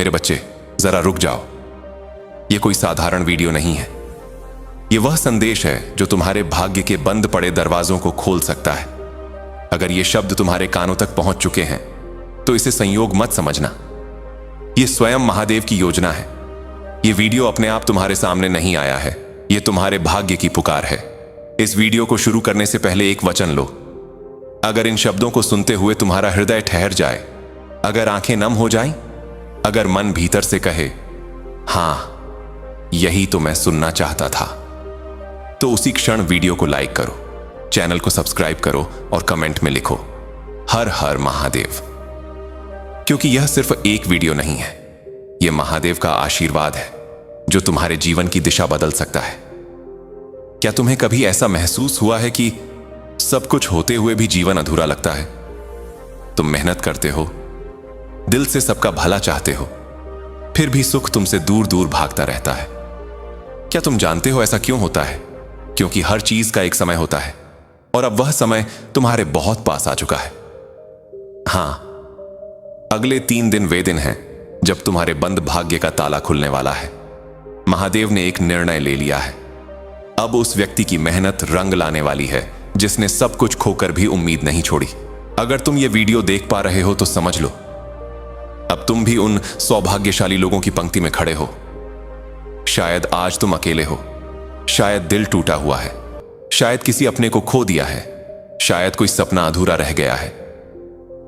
मेरे बच्चे, जरा रुक जाओ। ये कोई साधारण वीडियो नहीं है। ये वह संदेश है जो तुम्हारे भाग्य के बंद पड़े दरवाजों को खोल सकता है। अगर ये शब्द तुम्हारे कानों तक पहुंच चुके हैं तो इसे संयोग मत समझना। ये स्वयं महादेव की योजना है। ये वीडियो अपने आप तुम्हारे सामने नहीं आया है, ये तुम्हारे भाग्य की पुकार है। इस वीडियो को शुरू करने से पहले एक वचन लो। अगर इन शब्दों को सुनते हुए तुम्हारा हृदय ठहर जाए, अगर आंखें नम हो जाएं, अगर मन भीतर से कहे हां, यही तो मैं सुनना चाहता था, तो उसी क्षण वीडियो को लाइक करो, चैनल को सब्सक्राइब करो और कमेंट में लिखो हर हर महादेव। क्योंकि यह सिर्फ एक वीडियो नहीं है, यह महादेव का आशीर्वाद है जो तुम्हारे जीवन की दिशा बदल सकता है। क्या तुम्हें कभी ऐसा महसूस हुआ है कि सब कुछ होते हुए भी जीवन अधूरा लगता है? तुम मेहनत करते हो, दिल से सबका भला चाहते हो, फिर भी सुख तुमसे दूर दूर भागता रहता है। क्या तुम जानते हो ऐसा क्यों होता है? क्योंकि हर चीज का एक समय होता है और अब वह समय तुम्हारे बहुत पास आ चुका है। हां, अगले 3 दिन वे दिन हैं जब तुम्हारे बंद भाग्य का ताला खुलने वाला है। महादेव ने एक निर्णय ले लिया है। अब उस व्यक्ति की मेहनत रंग लाने वाली है जिसने सब कुछ खोकर भी उम्मीद नहीं छोड़ी। अगर तुम ये वीडियो देख पा रहे हो तो समझ लो, अब तुम भी उन सौभाग्यशाली लोगों की पंक्ति में खड़े हो। शायद आज तुम अकेले हो, शायद दिल टूटा हुआ है, शायद किसी अपने को खो दिया है, शायद कोई सपना अधूरा रह गया है।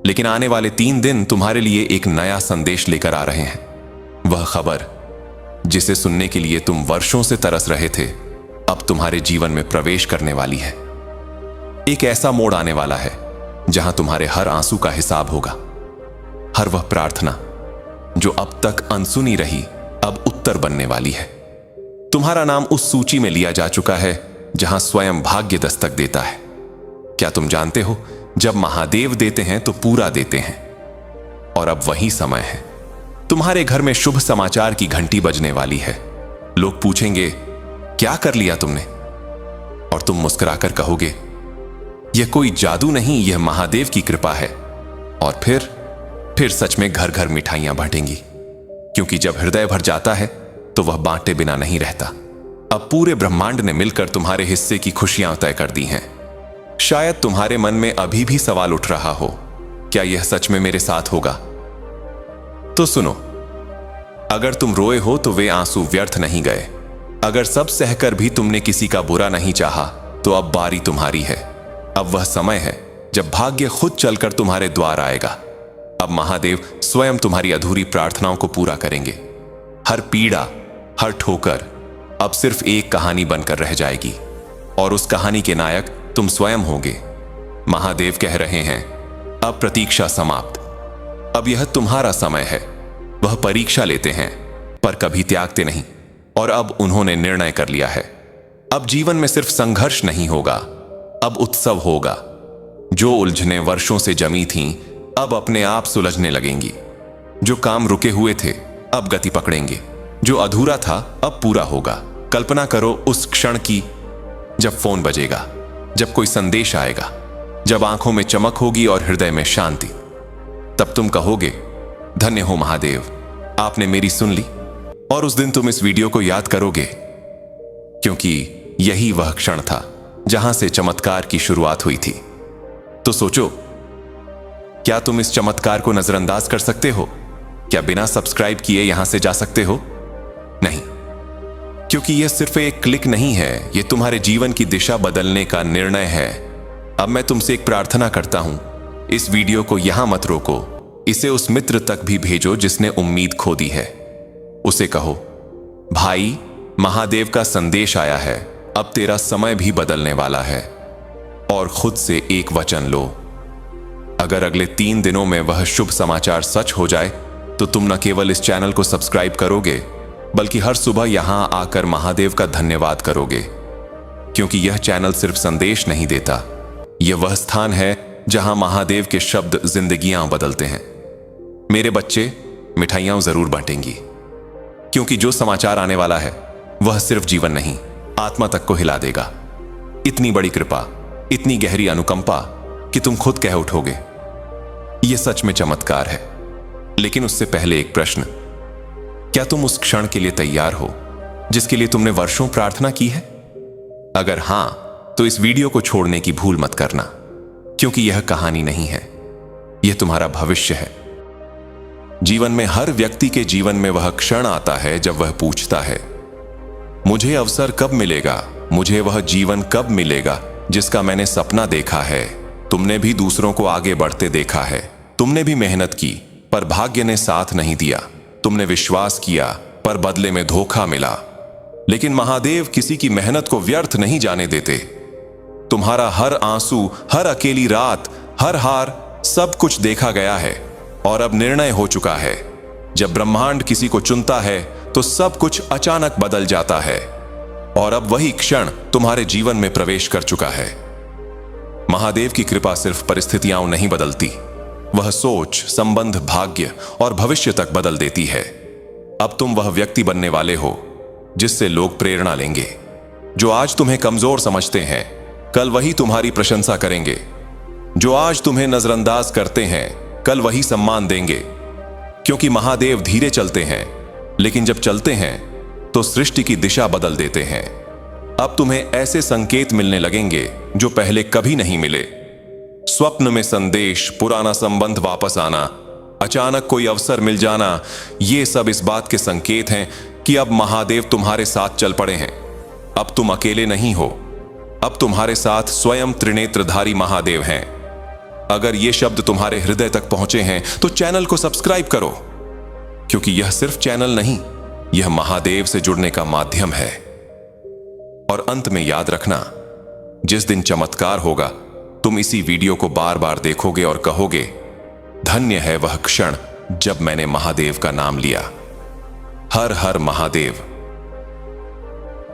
लेकिन आने वाले 3 दिन तुम्हारे लिए एक नया संदेश लेकर आ रहे हैं। वह खबर जिसे सुनने के लिए तुम वर्षों से तरस रहे थे, अब तुम्हारे जीवन में प्रवेश करने वाली है। एक ऐसा मोड़ आने वाला है जहां तुम्हारे हर आंसू का हिसाब होगा। हर वह प्रार्थना जो अब तक अनसुनी रही, अब उत्तर बनने वाली है। तुम्हारा नाम उस सूची में लिया जा चुका है जहां स्वयं भाग्य दस्तक देता है। क्या तुम जानते हो, जब महादेव देते हैं तो पूरा देते हैं। और अब वही समय है, तुम्हारे घर में शुभ समाचार की घंटी बजने वाली है। लोग पूछेंगे, क्या कर लिया तुमने? और तुम मुस्कुराकर कहोगे, यह कोई जादू नहीं, यह महादेव की कृपा है। और फिर सच में घर घर मिठाइयां बांटेंगी। क्योंकि जब हृदय भर जाता है तो वह बांटे बिना नहीं रहता। अब पूरे ब्रह्मांड ने मिलकर तुम्हारे हिस्से की खुशियां तय कर दी हैं। शायद तुम्हारे मन में अभी भी सवाल उठ रहा हो, क्या यह सच में मेरे साथ होगा? तो सुनो, अगर तुम रोए हो तो वे आंसू व्यर्थ नहीं गए। अगर सब सहकर भी तुमने किसी का बुरा नहीं चाहा, तो अब बारी तुम्हारी है। अब वह समय है जब भाग्य खुद चलकर तुम्हारे द्वार आएगा। अब महादेव स्वयं तुम्हारी अधूरी प्रार्थनाओं को पूरा करेंगे। हर पीड़ा, हर ठोकर अब सिर्फ एक कहानी बनकर रह जाएगी और उस कहानी के नायक तुम स्वयं होगे। महादेव कह रहे हैं, अब प्रतीक्षा समाप्त। अब यह तुम्हारा समय है। वह परीक्षा लेते हैं पर कभी त्यागते नहीं। और अब उन्होंने निर्णय कर लिया है, अब जीवन में सिर्फ संघर्ष नहीं होगा, अब उत्सव होगा। जो उलझनें वर्षों से जमी थीं, अब अपने आप सुलझने लगेंगी। जो काम रुके हुए थे, अब गति पकड़ेंगे। जो अधूरा था, अब पूरा होगा। कल्पना करो उस क्षण की जब फोन बजेगा, जब कोई संदेश आएगा, जब आंखों में चमक होगी और हृदय में शांति। तब तुम कहोगे, धन्य हो महादेव, आपने मेरी सुन ली। और उस दिन तुम इस वीडियो को याद करोगे, क्योंकि यही वह क्षण था जहां से चमत्कार की शुरुआत हुई थी। तो सोचो, क्या तुम इस चमत्कार को नजरअंदाज कर सकते हो? क्या बिना सब्सक्राइब किए यहां से जा सकते हो? नहीं, क्योंकि यह सिर्फ एक क्लिक नहीं है, यह तुम्हारे जीवन की दिशा बदलने का निर्णय है। अब मैं तुमसे एक प्रार्थना करता हूं, इस वीडियो को यहां मत रोको, इसे उस मित्र तक भी भेजो जिसने उम्मीद खो दी है। उसे कहो, भाई, महादेव का संदेश आया है, अब तेरा समय भी बदलने वाला है। और खुद से एक वचन लो, अगर अगले 3 दिनों में वह शुभ समाचार सच हो जाए तो तुम न केवल इस चैनल को सब्सक्राइब करोगे, बल्कि हर सुबह यहां आकर महादेव का धन्यवाद करोगे। क्योंकि यह चैनल सिर्फ संदेश नहीं देता, यह वह स्थान है जहां महादेव के शब्द जिंदगियां बदलते हैं। मेरे बच्चे, मिठाइयां जरूर बांटेंगी, क्योंकि जो समाचार आने वाला है वह सिर्फ जीवन नहीं, आत्मा तक को हिला देगा। इतनी बड़ी कृपा, इतनी गहरी अनुकंपा कि तुम खुद कह उठोगे, यह सच में चमत्कार है। लेकिन उससे पहले एक प्रश्न, क्या तुम उस क्षण के लिए तैयार हो जिसके लिए तुमने वर्षों प्रार्थना की है? अगर हां, तो इस वीडियो को छोड़ने की भूल मत करना, क्योंकि यह कहानी नहीं है, यह तुम्हारा भविष्य है। जीवन में हर व्यक्ति के जीवन में वह क्षण आता है जब वह पूछता है, मुझे अवसर कब मिलेगा, मुझे वह जीवन कब मिलेगा जिसका मैंने सपना देखा है। तुमने भी दूसरों को आगे बढ़ते देखा है, तुमने भी मेहनत की पर भाग्य ने साथ नहीं दिया, तुमने विश्वास किया पर बदले में धोखा मिला। लेकिन महादेव किसी की मेहनत को व्यर्थ नहीं जाने देते। तुम्हारा हर आंसू, हर अकेली रात, हर हार, सब कुछ देखा गया है और अब निर्णय हो चुका है। जब ब्रह्मांड किसी को चुनता है तो सब कुछ अचानक बदल जाता है और अब वही क्षण तुम्हारे जीवन में प्रवेश कर चुका है। महादेव की कृपा सिर्फ परिस्थितियां नहीं बदलती, वह सोच, संबंध, भाग्य और भविष्य तक बदल देती है। अब तुम वह व्यक्ति बनने वाले हो जिससे लोग प्रेरणा लेंगे। जो आज तुम्हें कमजोर समझते हैं, कल वही तुम्हारी प्रशंसा करेंगे। जो आज तुम्हें नजरअंदाज करते हैं, कल वही सम्मान देंगे। क्योंकि महादेव धीरे चलते हैं, लेकिन जब चलते हैं तो सृष्टि की दिशा बदल देते हैं। अब तुम्हें ऐसे संकेत मिलने लगेंगे जो पहले कभी नहीं मिले। स्वप्न में संदेश, पुराना संबंध वापस आना, अचानक कोई अवसर मिल जाना, ये सब इस बात के संकेत हैं कि अब महादेव तुम्हारे साथ चल पड़े हैं। अब तुम अकेले नहीं हो, अब तुम्हारे साथ स्वयं त्रिनेत्रधारी महादेव हैं। अगर ये शब्द तुम्हारे हृदय तक पहुंचे हैं तो चैनल को सब्सक्राइब करो, क्योंकि यह सिर्फ चैनल नहीं, यह महादेव से जुड़ने का माध्यम है। और अंत में याद रखना, जिस दिन चमत्कार होगा, तुम इसी वीडियो को बार बार देखोगे और कहोगे, धन्य है वह क्षण जब मैंने महादेव का नाम लिया। हर हर महादेव।